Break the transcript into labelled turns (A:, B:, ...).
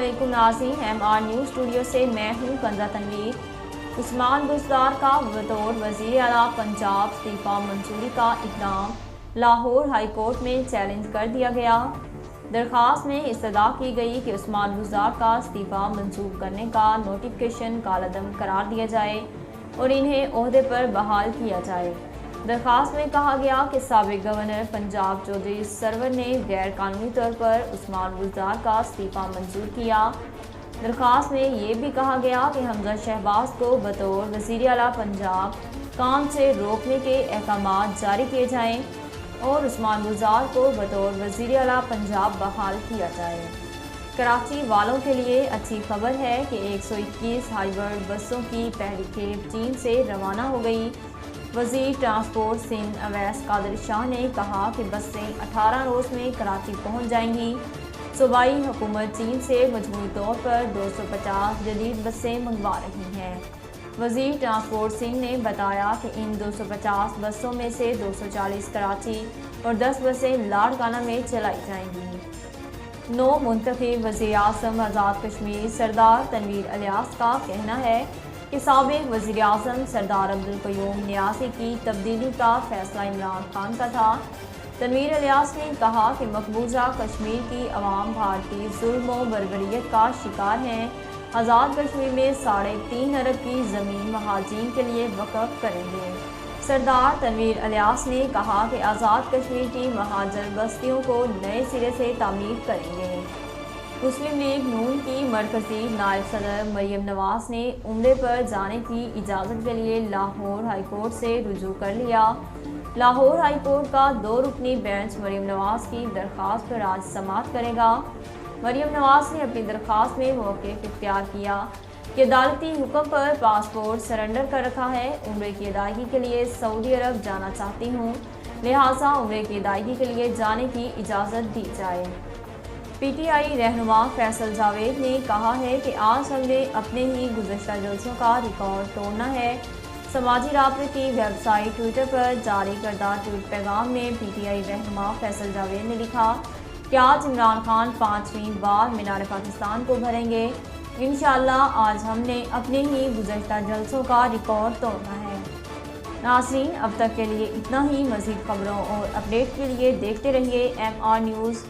A: अस्सलामुअलैकुम नाज़रीन, MR news studio से मैं हूँ कंजा तनवीर। उस्मान बुज़दार का बतौर वज़ीर आला पंजाब इस्तीफ़ा मंजूरी का इक़दाम लाहौर हाई कोर्ट में चैलेंज कर दिया गया। दरख्वास्त में इस्तदा की गई कि उस्मान बुज़दार का इस्तीफ़ा मंजूर करने का नोटिफिकेशन कालअदम करार दिया जाए और इन्हें ओहदे पर बहाल किया जाए। दरख्वास्त में कहा गया कि साबिक़ गवर्नर पंजाब चौधरी सरवर ने गैर कानूनी तौर पर उस्मान बुज़दार का इस्तीफ़ा मंजूर किया। दरख्वास्त में ये भी कहा गया कि हमजा शहबाज को बतौर वज़ीर आला पंजाब काम से रोकने के अहकाम जारी किए जाएँ और उस्मान बुज़दार को बतौर वज़ीर आला पंजाब बहाल किया जाए। कराची वालों के लिए अच्छी खबर है कि 121 हाईवर्ड बसों की पहली खेप चीन से रवाना हो गई। वज़ीर ट्रांसपोर्ट सिंध अवैस कादर शाह ने कहा कि बसें 18 रोज़ में कराची पहुंच जाएंगी। सूबाई हुकूमत चीन से मजमूई तौर पर 250 जदीद बसें मंगवा रही हैं। वज़ीर ट्रांसपोर्ट सिंह ने बताया कि इन 250 बसों में से 240 कराची और 10 बसें लाड़काना में चलाई जाएंगी। नौ मुंतखब वज़ीर आज़म आज़ाद कश्मीर सरदार तनवीर इलियास का कहना है कि साबिक़ वज़ीर आज़म सरदार अब्दुल क़य्यूम नियाज़ी की तब्दीली का फैसला इमरान खान का था। तनवीर इलियास ने कहा कि मकबूजा कश्मीर की अवाम भारतीय जुल्म व बर्बरियत का शिकार हैं। आज़ाद कश्मीर में 3.5 अरब की ज़मीन महाजिन के लिए वक़्फ़ करेंगे। सरदार तनवीर इलियास ने कहा कि आज़ाद कश्मीर की महाजर बस्तियों को नए सिरे से तामीर करेंगे। मुस्लिम लीग नून की मरकज़ी नायब सदर मरियम नवाज़ ने उम्रे पर जाने की इजाज़त के लिए लाहौर हाई कोर्ट से रुजू कर लिया। लाहौर हाई कोर्ट का 2 रुकनी बेंच मरियम नवाज़ की दरख्वास्त पर आज समाअत करेगा। मरियम नवाज़ ने अपनी दरख्वास्त में मौक़िफ़ इख्तियार किया कि अदालती हुक्म पर पासपोर्ट सरेंडर कर रखा है। उम्रे की अदायगी के लिए सऊदी अरब जाना चाहती हूँ, लिहाजा उम्रे की अदायगी के लिए जाने की इजाज़त दी जाए। PTI रहनुमा फैसल जावेद ने कहा है कि आज हमने अपने ही गुज़श्ता जलसों का रिकॉर्ड तोड़ना है। समाजी राब्ते की वेबसाइट ट्विटर पर जारी करदा ट्वीट पैगाम में PTI रहनुमा फैसल जावेद ने लिखा कि आज इमरान खान 5वीं बार मीनार पाकिस्तान को भरेंगे। इंशाअल्लाह आज हमने अपने ही गुज़श्ता जलसों का रिकॉर्ड तोड़ना है। नाज़रीन, अब तक के लिए इतना ही। मज़ीद खबरों और अपडेट के लिए देखते रहिए MR न्यूज़।